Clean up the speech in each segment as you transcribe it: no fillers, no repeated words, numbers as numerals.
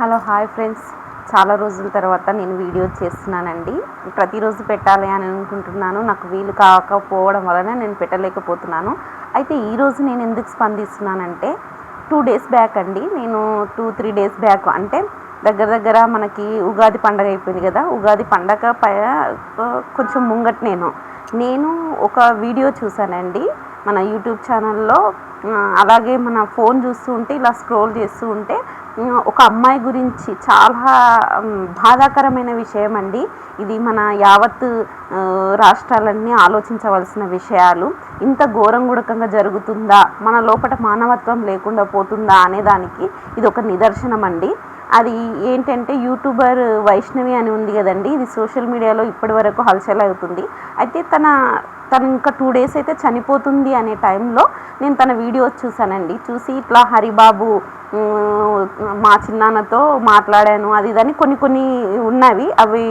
Hello hi friends, చాలా రోజుల తర్వాత నేను వీడియో చేస్తున్నానండి. ప్రతిరోజు పెట్టాలి అని అనుకుంటున్నాను, నాకు వీలు కాకపోవడం వలన నేను పెట్టలేకపోతున్నాను. అయితే ఈరోజు నేను ఎందుకు స్పందిస్తున్నానంటే 2 డేస్ బ్యాక్ అండి, నేను 2-3 డేస్ బ్యాక్ అంటే దగ్గర మనకి ఉగాది పండగ అయిపోయింది కదా. ఉగాది పండగ కొంచెం ముంగట నేను ఒక వీడియో చూసానండి మన యూట్యూబ్ ఛానల్లో. అలాగే మన ఫోన్ చూస్తూ ఉంటే ఇలా స్క్రోల్ చేస్తూ ఉంటే ఒక అమ్మాయి గురించి చాలా బాధాకరమైన విషయం అండి. ఇది మన యావత్ రాష్ట్రాలన్నీ ఆలోచించవలసిన విషయాలు. ఇంత ఘోరం గుడకంగా జరుగుతుందా, మన లోపల మానవత్వం లేకుండా పోతుందా అనేదానికి ఇది ఒక నిదర్శనం అండి. అది ఏంటంటే యూట్యూబర్ వైష్ణవి అని ఉంది కదండి, ఇది సోషల్ మీడియాలో ఇప్పటి వరకు హల్చల్ అవుతుంది. అయితే తను ఇంకా 2 డేస్ అయితే చనిపోతుంది అనే టైంలో నేను తన వీడియోస్ చూసానండి. చూసి ఇట్లా హరిబాబు మా చిన్నాన్నతో మాట్లాడాను అది ఇదని కొన్ని ఉన్నవి. అవి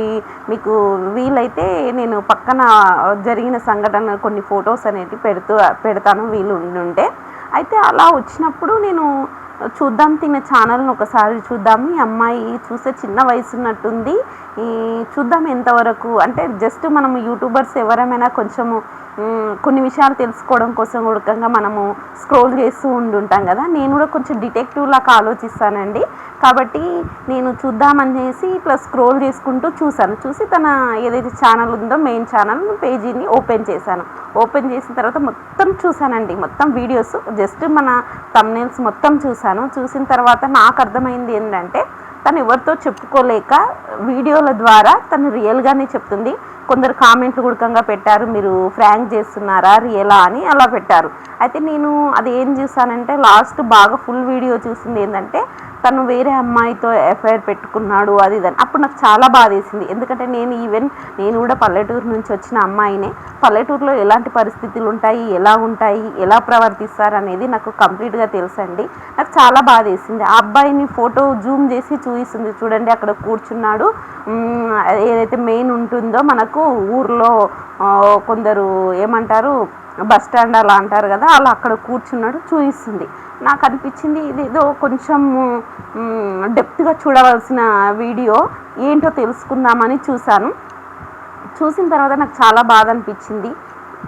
మీకు వీలైతే నేను పక్కన జరిగిన సంఘటన కొన్ని ఫొటోస్ అనేవి పెడతాను వీలు ఉంటే. అయితే అలా వచ్చినప్పుడు నేను చూద్దాం, తిన్న ఛానల్ని ఒకసారి చూద్దాము, ఈ అమ్మాయి చూస్తే చిన్న వయసు ఉన్నట్టుంది, చూద్దాం ఎంతవరకు అంటే జస్ట్ మనము యూట్యూబర్స్ ఎవరైనా కొంచెము కొన్ని విషయాలు తెలుసుకోవడం కోసం ఉడకంగా మనము స్క్రోల్ చేస్తూ ఉంటుంటాం కదా. నేను కూడా కొంచెం డిటెక్టివ్ లాగా ఆలోచిస్తానండి. కాబట్టి నేను చూద్దామనేసి ఇట్లా స్క్రోల్ చేసుకుంటూ చూసి తన ఏదైతే ఛానల్ ఉందో మెయిన్ ఛానల్ పేజీని ఓపెన్ చేశాను. ఓపెన్ చేసిన తర్వాత మొత్తం చూసానండి, మొత్తం వీడియోస్ జస్ట్ మన థంబ్నెయిల్స్ మొత్తం చూసిన తర్వాత నాకు అర్థమైంది ఏంటంటే తను ఎవరితో చెప్పుకోలేక వీడియోల ద్వారా తను రియల్గానే చెప్తుంది. కొందరు కామెంట్లు గుడకంగా పెట్టారు, మీరు ఫ్రాంక్ చేస్తున్నారా రియలా అని అలా పెట్టారు. అయితే నేను అది ఏం చూసానంటే లాస్ట్ బాగా ఫుల్ వీడియో చూసింది ఏంటంటే తను వేరే అమ్మాయితో ఎఫ్ఐఆర్ పెట్టుకున్నాడు అది ఇదని. అప్పుడు నాకు చాలా బాధ వేసింది, ఎందుకంటే నేను కూడా పల్లెటూరు నుంచి వచ్చిన అమ్మాయినే. పల్లెటూరులో ఎలాంటి పరిస్థితులు ఉంటాయి, ఎలా ప్రవర్తిస్తారు అనేది నాకు కంప్లీట్గా తెలుసండి. నాకు చాలా బాధ వేసింది. ఆ అబ్బాయిని ఫోటో జూమ్ చేసి చూపిస్తుంది, చూడండి అక్కడ కూర్చున్నాడు, ఏదైతే మెయిన్ ఉంటుందో మనకు ఊర్లో కొందరు ఏమంటారు బస్ స్టాండ్ అలా అంటారు కదా, అలా అక్కడ కూర్చున్నాడు చూపిస్తుంది. నాకు అనిపించింది ఇదేదో కొంచెం డెప్త్గా చూడవలసిన వీడియో, ఏంటో తెలుసుకుందామని చూసిన తర్వాత నాకు చాలా బాధ అనిపించింది.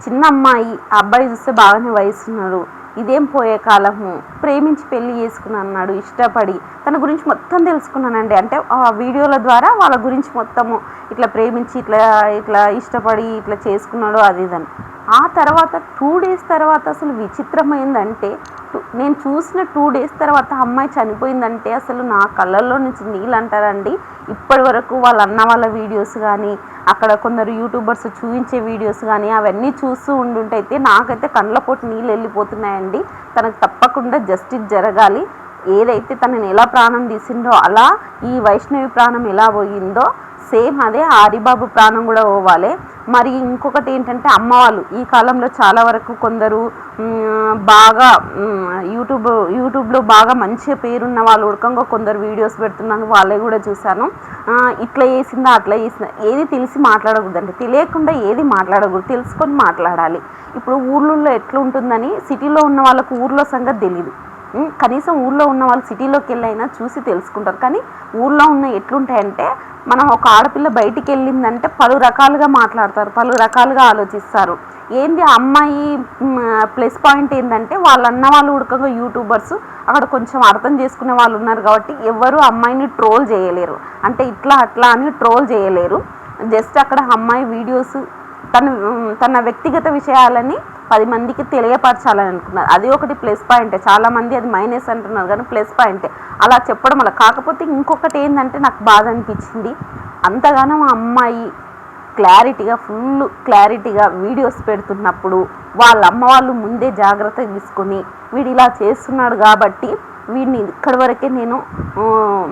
చిన్న అమ్మాయి, ఆ అబ్బాయి చూస్తే బాగానే వయసున్నాడు, ఇదేం పోయే కాలము, ప్రేమించి పెళ్లి చేసుకుని అన్నాడు, ఇష్టపడి తన గురించి మొత్తం తెలుసుకున్నానండి. అంటే ఆ వీడియోల ద్వారా వాళ్ళ గురించి మొత్తము ఇట్లా ప్రేమించి ఇట్లా ఇష్టపడి ఇట్లా చేసుకున్నాడు అది ఇదని. ఆ తర్వాత 2 డేస్ తర్వాత అసలు విచిత్రమైందంటే నేను చూసిన 2 డేస్ తర్వాత అమ్మాయి చనిపోయిందంటే అసలు నా కళ్ళల్లో నుంచి నీళ్ళు అంటారండి. ఇప్పటి వరకు వాళ్ళ అన్న వాళ్ళ వీడియోస్ కానీ అక్కడ కొందరు యూట్యూబర్స్ చూపించే వీడియోస్ కానీ అవన్నీ చూస్తూ ఉండుంటే అయితే నాకైతే కళ్ళ పోటు నీళ్ళు వెళ్ళిపోతున్నాయండి. తనకు తప్పకుండా జస్టిస్ జరగాలి. ఏదైతే తనని ఎలా ప్రాణం తీసిందో అలా ఈ వైష్ణవి ప్రాణం ఎలా పోయిందో సేమ్ అదే హరిబాబు ప్రాణం కూడా పోవాలి. మరి ఇంకొకటి ఏంటంటే అమ్మవాళ్ళు ఈ కాలంలో చాలా వరకు కొందరు బాగా యూట్యూబ్లో బాగా మంచిగా పేరున్న వాళ్ళు ఉడకంగా కొందరు వీడియోస్ పెడుతున్నాను, వాళ్ళే కూడా చూశాను. ఇట్లా చేసిందా అట్లా చేసిందా ఏది తెలిసి మాట్లాడకూడదండి, తెలియకుండా ఏది మాట్లాడకూడదు, తెలుసుకొని మాట్లాడాలి. ఇప్పుడు ఊళ్ళో ఎట్లా ఉంటుందని సిటీలో ఉన్న వాళ్ళకు ఊర్లో సంగతి తెలియదు, కనీసం ఊళ్ళో ఉన్న వాళ్ళు సిటీలోకి వెళ్ళైనా చూసి తెలుసుకుంటారు. కానీ ఊళ్ళో ఉన్న ఎట్లుంటాయంటే మనం ఒక ఆడపిల్ల బయటికి వెళ్ళిందంటే పలు రకాలుగా మాట్లాడతారు, పలు రకాలుగా ఆలోచిస్తారు. ఏంది ఆ అమ్మాయి ప్లస్ పాయింట్ ఏంటంటే వాళ్ళ అన్న వాళ్ళు ఉడకంగా యూట్యూబర్స్ అక్కడ కొంచెం అర్థం చేసుకునే వాళ్ళు ఉన్నారు కాబట్టి ఎవరు అమ్మాయిని ట్రోల్ చేయలేరు, అంటే ఇట్లా అట్లా అని ట్రోల్ చేయలేరు. జస్ట్ అక్కడ అమ్మాయి వీడియోస్ తన వ్యక్తిగత విషయాలని 10 మందికి తెలియపరచాలని అనుకున్నారు, అది ఒకటి ప్లస్ పాయింటే. చాలామంది అది మైనస్ అంటున్నారు కానీ ప్లస్ పాయింటే అలా చెప్పడం వల్ల. కాకపోతే ఇంకొకటి ఏంటంటే నాకు బాధ అనిపించింది, అంతగానో ఆ అమ్మాయి ఫుల్ క్లారిటీగా వీడియోస్ పెడుతున్నప్పుడు వాళ్ళ అమ్మ వాళ్ళు ముందే జాగ్రత్త తీసుకొని వీడు ఇలా చేస్తున్నాడు కాబట్టి వీడిని ఇక్కడి వరకే నేను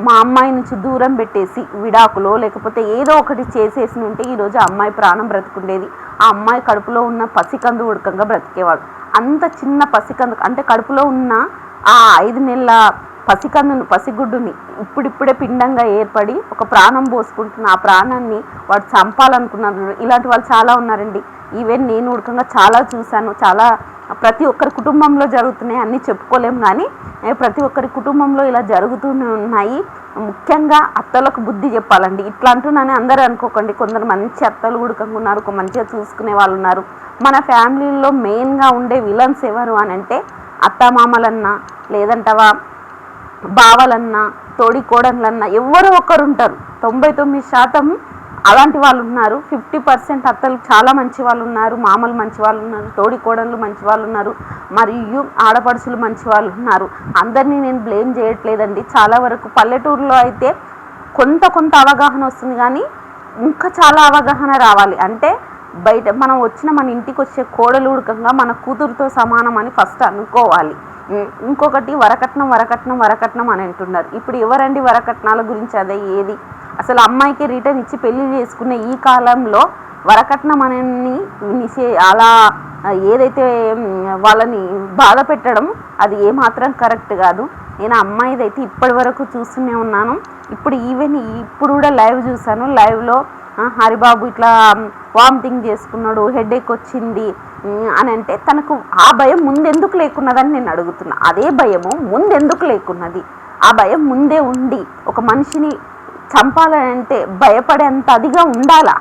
మా అమ్మాయి నుంచి దూరం పెట్టేసి విడాకులో లేకపోతే ఏదో ఒకటి చేసేసి ఉంటే ఈరోజు ఆ అమ్మాయి ప్రాణం బ్రతుకుండేది, ఆ అమ్మాయి కడుపులో ఉన్న పసికందు ఉడకంగా బ్రతికేవాడు. అంత చిన్న పసికందు అంటే కడుపులో ఉన్న ఆ 5 నెలల పసిగుడ్డుని ఇప్పుడిప్పుడే పిండంగా ఏర్పడి ఒక ప్రాణం పోసుకుంటున్న ఆ ప్రాణాన్ని వాడు చంపాలనుకున్నారు. ఇలాంటి వాళ్ళు చాలా ఉన్నారండి. ఈవెన్ నేను ఉడకంగా చాలా చూశాను. చాలా ప్రతి ఒక్కరి కుటుంబంలో జరుగుతున్నాయి, అన్నీ చెప్పుకోలేము కానీ ప్రతి ఒక్కరి కుటుంబంలో ఇలా జరుగుతూనే ఉన్నాయి. ముఖ్యంగా అత్తలకు బుద్ధి చెప్పాలండి. ఇట్లా అంటున్నానే అందరూ అనుకోకండి, కొందరు మంచి అత్తలు ఉడకంగా ఉన్నారు, మంచిగా చూసుకునే వాళ్ళు ఉన్నారు. మన ఫ్యామిలీలో మెయిన్గా ఉండే విలన్స్ ఎవరు అని అంటే అత్తమామలన్నా, లేదంటవా బావలన్నా, తోడి కోడన్లన్నా ఎవరో ఒకరు ఉంటారు. 99% అలాంటి వాళ్ళు ఉన్నారు. 50% అత్తలు చాలా మంచి వాళ్ళు ఉన్నారు, మామలు మంచి వాళ్ళు ఉన్నారు, తోడి కోడళ్ళు మంచి వాళ్ళు ఉన్నారు, మరియు ఆడపడుచులు మంచి వాళ్ళు ఉన్నారు. అందరినీ నేను బ్లేమ్ చేయట్లేదండి. చాలా వరకు పల్లెటూరులో అయితే కొంత అవగాహన వస్తుంది, కానీ ఇంకా చాలా అవగాహన రావాలి. అంటే బయట మన ఇంటికి వచ్చే కోడలు ఉడకంగా మన కూతురుతో సమానం అని ఫస్ట్ అనుకోవాలి. ఇంకొకటి వరకట్నం అని అంటున్నారు. ఇప్పుడు ఎవరండి వరకట్నాల గురించి అదే ఏది అసలు అమ్మాయికి రిటర్న్ ఇచ్చి పెళ్లి చేసుకునే ఈ కాలంలో వరకట్నం అని అలా ఏదైతే వాళ్ళని బాధ పెట్టడం అది ఏమాత్రం కరెక్ట్ కాదు. నేను అమ్మాయిదైతే ఇప్పటి వరకు చూస్తూనే ఉన్నాను. ఇప్పుడు కూడా లైవ్ చూశాను. లైవ్లో హరిబాబు ఇట్లా వామిటింగ్ చేసుకున్నాడు, హెడేక్ వచ్చింది అని అంటే తనకు ఆ భయం ముందెందుకు లేకున్నదని నేను అడుగుతున్నా. అదే భయము ముందెందుకు లేకున్నది? ఆ భయం ముందే ఉండి ఒక మనిషిని చంపాలంటే భయపడేంత అదిగా ఉండాలా?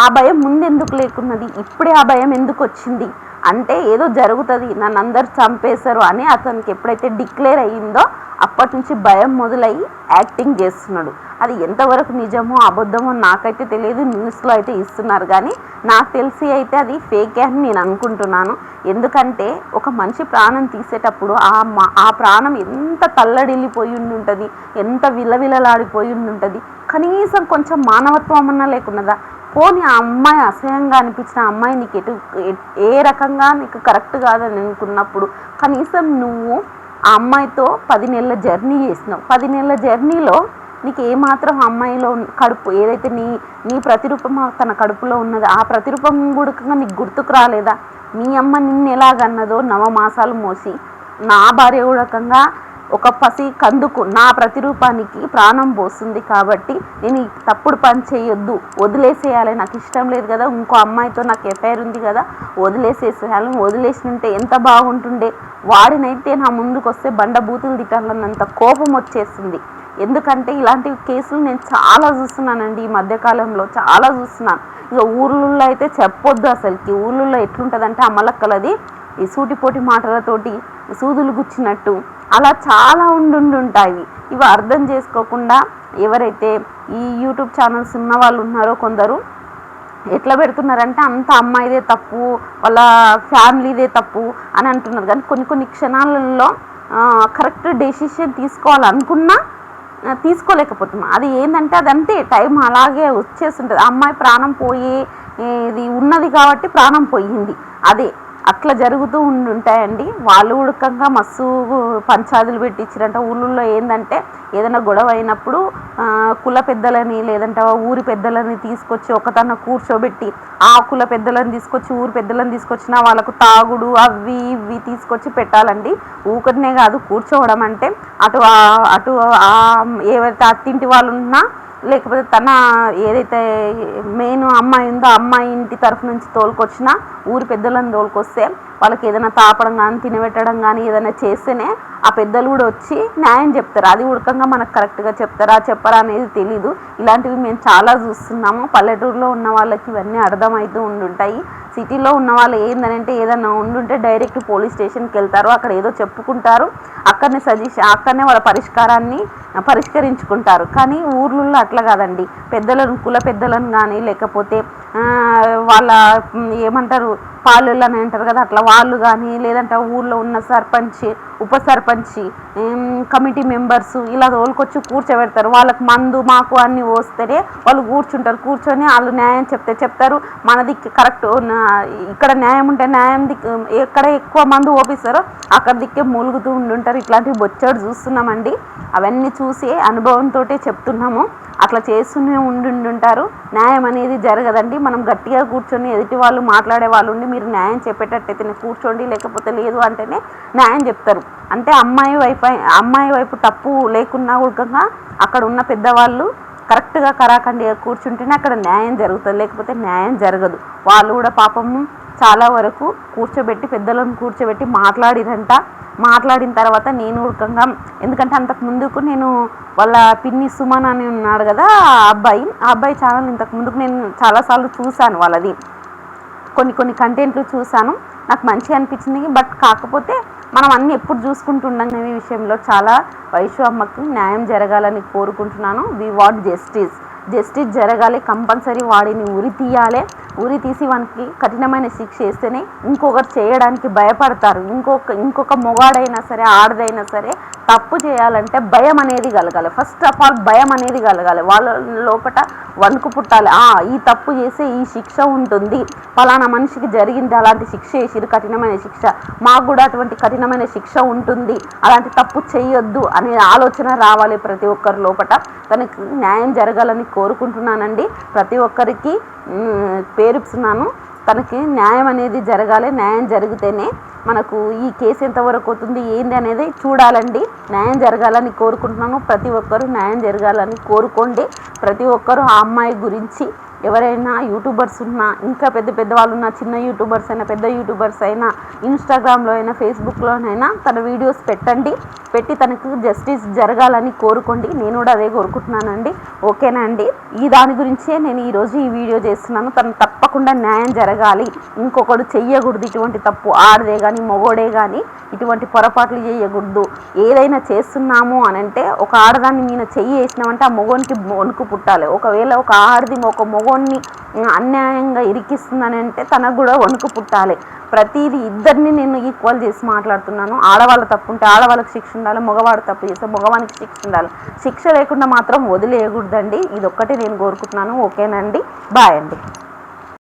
ఆ భయం ముందెందుకు లేకున్నది? ఇప్పుడే ఆ భయం ఎందుకు వచ్చింది అంటే ఏదో జరుగుతుంది, నన్ను అందరు చంపేశారు అని అతనికి ఎప్పుడైతే డిక్లేర్ అయ్యిందో అప్పటి నుంచి భయం మొదలయ్యి యాక్టింగ్ చేస్తున్నాడు. అది ఎంతవరకు నిజమో అబద్ధమో నాకైతే తెలియదు. న్యూస్లో అయితే ఇస్తున్నారు, కానీ నాకు తెలిసి అయితే అది ఫేక్ అని నేను అనుకుంటున్నాను. ఎందుకంటే ఒక మనిషి ప్రాణం తీసేటప్పుడు ఆ ప్రాణం ఎంత తల్లడిల్లిపోయి ఉంటుంది, ఎంత విలవిలలాడిపోయి ఉంటుంది. కనీసం కొంచెం మానవత్వం అన్నా లేకున్నదా? పోనీ ఆ అమ్మాయి అసహ్యంగా అనిపించిన అమ్మాయి నీకు ఏ రకంగా నీకు కరెక్ట్ కాదని అనుకున్నప్పుడు కనీసం నువ్వు ఆ అమ్మాయితో 10 నెలల జర్నీ చేసినావు. 10 నెలల జర్నీలో నీకు ఏమాత్రం అమ్మాయిలో కడుపు ఏదైతే నీ ప్రతిరూపం తన కడుపులో ఉన్నదో ఆ ప్రతిరూపం కూడా నీకు గుర్తుకు రాలేదా? మీ అమ్మ నిన్ను ఎలాగన్నదో 9 మాసాలు మోసి నా భార్య ఉడకంగా ఒక పసి కందుకు నా ప్రతిరూపానికి ప్రాణం పోస్తుంది కాబట్టి నేను ఈ తప్పుడు పని చేయొద్దు, వదిలేసేయాలి, నాకు ఇష్టం లేదు కదా, ఇంకో అమ్మాయితో నాకు ఎఫ్ఐఆర్ ఉంది కదా, వదిలేసేసేయాలి. వదిలేసినంటే ఎంత బాగుంటుండే. వాడినైతే నా ముందుకు వస్తే బండబూతులు తిట్టాలన్నంత కోపం వచ్చేస్తుంది. ఎందుకంటే ఇలాంటి కేసులు నేను చాలా చూస్తున్నానండి. ఈ మధ్యకాలంలో చాలా చూస్తున్నాను. ఇక ఊర్లలో అయితే చెప్పొద్దు అసలుకి. ఊర్లలో ఎట్లుంటుందంటే అమ్మలక్కలది ఈ సూటిపోటి మాటలతోటి సూదులు గుచ్చినట్టు అలా చాలా ఉండుంటాయి. ఇవి అర్థం చేసుకోకుండా ఎవరైతే ఈ యూట్యూబ్ ఛానల్స్ ఉన్న వాళ్ళు ఉన్నారో కొందరు ఎట్లా పెడుతున్నారంటే అంత అమ్మాయిదే తప్పు, వాళ్ళ ఫ్యామిలీదే తప్పు అని అంటున్నారు. కానీ కొన్ని క్షణాలలో కరెక్ట్ డెసిషన్ తీసుకోవాలనుకున్నా తీసుకోలేకపోతున్నాం. అది ఏంటంటే అదంతే, టైం అలాగే వచ్చేస్తుంటుంది. అమ్మాయి ప్రాణం పోయేది ఉన్నది కాబట్టి ప్రాణం పోయింది. అదే అట్లా జరుగుతూ ఉంటాయండి. వాళ్ళు ఉడకంగా మస్తు పంచాదులు పెట్టించారంట ఊళ్ళల్లో. ఏంటంటే ఏదైనా గొడవ అయినప్పుడు కుల పెద్దలని లేదంటే ఊరి పెద్దలని తీసుకొచ్చి ఒకతన కూర్చోబెట్టి ఆ కుల పెద్దలను తీసుకొచ్చి ఊరి పెద్దలను తీసుకొచ్చినా వాళ్ళకు తాగుడు అవి ఇవి తీసుకొచ్చి పెట్టాలండి. ఊరికనే కాదు కూర్చోవడం అంటే అటు ఏవైతే అత్తింటి వాళ్ళు ఉన్నా లేకపోతే తన ఏదైతే మెయిన్ అమ్మాయి ఉందో అమ్మాయి ఇంటి తరఫు నుంచి తోలుకొచ్చినా ఊరి పెద్దలను తోలుకొస్తే వాళ్ళకి ఏదైనా తాపడం కానీ తినబెట్టడం కానీ ఏదైనా చేస్తేనే ఆ పెద్దలు కూడా వచ్చి న్యాయం చెప్తారు. అది ఉడకంగా మనకు కరెక్ట్గా చెప్పరా అనేది తెలీదు. ఇలాంటివి మేము చాలా చూస్తున్నాము. పల్లెటూరులో ఉన్న వాళ్ళకి ఇవన్నీ అర్థమవుతూ ఉండుంటాయి. సిటీలో ఉన్న వాళ్ళు ఏంటంటే ఏదైనా ఉండుంటే డైరెక్ట్ పోలీస్ స్టేషన్కి వెళ్తారు, అక్కడ ఏదో చెప్పుకుంటారు, అక్కడనే వాళ్ళ పరిష్కారాన్ని పరిష్కరించుకుంటారు. కానీ ఊర్లలో అట్లా కాదండి. కుల పెద్దలను కానీ లేకపోతే వాళ్ళ ఏమంటారు పాలెళ్ళని అంటారు కదా, అట్లా వాళ్ళు కానీ లేదంటే ఊళ్ళో ఉన్న సర్పంచ్ ఉప సర్పంచ్ కమిటీ మెంబర్స్ ఇలా తోలుకొచ్చి కూర్చోబెడతారు. వాళ్ళకి మందు మాకు అన్నీ వస్తేనే వాళ్ళు కూర్చొని వాళ్ళు న్యాయం చెప్తారు. మనది కరెక్ట్ ఇక్కడ న్యాయం ఉంటే న్యాయం ఎక్కడ ఎక్కువ మందు ఓపిస్తారో అక్కడ దిక్కే మూలుగుతూ ఉండుంటారు. ఇట్లాంటివి బొచ్చాడు చూస్తున్నామండి. అవన్నీ చూసి అనుభవంతో చెప్తున్నాము. అట్లా చేస్తూనే ఉండుంటారు. న్యాయం అనేది జరగదండి. మనం గట్టిగా కూర్చొని ఎదుటి వాళ్ళు మాట్లాడే వాళ్ళు ఉండి మీరు న్యాయం చెప్పేటట్టయితేనే కూర్చోండి లేకపోతే లేదు అంటేనే న్యాయం చెప్తారు. అంటే అమ్మాయి వైపు తప్పు లేకున్నా కూడా అక్కడ ఉన్న పెద్దవాళ్ళు కరెక్ట్గా కరాఖండిగా కూర్చుంటేనే అక్కడ న్యాయం జరుగుతుంది, లేకపోతే న్యాయం జరగదు. వాళ్ళు కూడా పాపము చాలా వరకు పెద్దలను కూర్చోబెట్టి మాట్లాడిన తర్వాత నేను ఉడకంగా, ఎందుకంటే అంతకు ముందుకు నేను వాళ్ళ పిన్ని సుమన్ అని ఉన్నాడు కదా ఆ అబ్బాయి ఛానల్ ఇంతకు ముందుకు నేను చాలాసార్లు చూశాను, వాళ్ళది కొన్ని కంటెంట్లు చూశాను, నాకు మంచిగా అనిపించింది. బట్ కాకపోతే మనం అన్నీ ఎప్పుడు చూసుకుంటూ ఉండంగా ఈ విషయంలో చాలా వైషు అమ్మకు న్యాయం జరగాలని కోరుకుంటున్నాను. వి వాంట్ జస్టిస్ జరగాలి, కంపల్సరీ వాడిని ఉరి తీసి వానికి కఠినమైన శిక్ష వేస్తేనే ఇంకొకరు చేయడానికి భయపడతారు. ఇంకొక మొగాడైనా సరే ఆడదైనా సరే తప్పు చేయాలంటే భయం అనేది కలగాలి. ఫస్ట్ ఆఫ్ ఆల్ భయం అనేది కలగాలి, వాళ్ళ లోపల వణుకు పుట్టాలి. ఈ తప్పు చేస్తే ఈ శిక్ష ఉంటుంది, ఫలానా మనిషికి జరిగింది, అలాంటి శిక్ష వేసిరు, కఠినమైన శిక్ష, మాకు కూడా అటువంటి కఠినమైన శిక్ష ఉంటుంది, అలాంటి తప్పు చేయొద్దు అనే ఆలోచన రావాలి ప్రతి ఒక్కరి లోపల. తనకి న్యాయం జరగాలని కోరుకుంటున్నానండి. ప్రతి ఒక్కరికి పేరుస్తున్నాను, తనకి న్యాయం అనేది జరగాలి. న్యాయం జరిగితేనే మనకు ఈ కేసు ఎంతవరకు అవుతుంది ఏంది అనేది చూడాలండి. న్యాయం జరగాలని కోరుకుంటున్నాను. ప్రతి ఒక్కరూ న్యాయం జరగాలని కోరుకోండి. ప్రతి ఒక్కరూ ఆ అమ్మాయి గురించి ఎవరైనా యూట్యూబర్స్ ఉన్నా, ఇంకా పెద్ద వాళ్ళు ఉన్నా, చిన్న యూట్యూబర్స్ అయినా పెద్ద యూట్యూబర్స్ అయినా, ఇన్స్టాగ్రామ్లో అయినా ఫేస్బుక్లోనైనా తన వీడియోస్ పెట్టి తనకు జస్టిస్ జరగాలని కోరుకోండి. నేను కూడా అదే కోరుకుంటున్నానండి. ఓకేనా అండి? దాని గురించే నేను ఈరోజు ఈ వీడియో చేస్తున్నాను. తను తప్పకుండా న్యాయం జరగాలి, ఇంకొకడు చెయ్యకూడదు ఇటువంటి తప్పు, ఆడదే కానీ మొగోడే కానీ ఇటువంటి పొరపాట్లు చేయకూడదు. ఏదైనా చేస్తున్నాము అని అంటే ఒక ఆడదాన్ని మీద చెయ్యి వేసినామంటే ఆ మొగోనికి వణుకు పుట్టాలి. ఒకవేళ ఒక ఆడది ఒక మొగోన్ని అన్యాయంగా ఇరికిస్తుందని అంటే తనకు కూడా వణుకు పుట్టాలి. ప్రతిదీ ఇద్దరిని నేను ఈక్వల్ చేసి మాట్లాడుతున్నాను. ఆడవాళ్ళ తప్పు ఉంటే ఆడవాళ్ళకి శిక్ష ఉండాలి, మగవాడు తప్పు చేస్తే మగవానికి శిక్ష ఉండాలి. శిక్ష లేకుండా మాత్రం వదిలేయకూడదండి. ఇదొక్కటే నేను కోరుకుంటున్నాను. ఓకేనండి, బాయ్ అండి.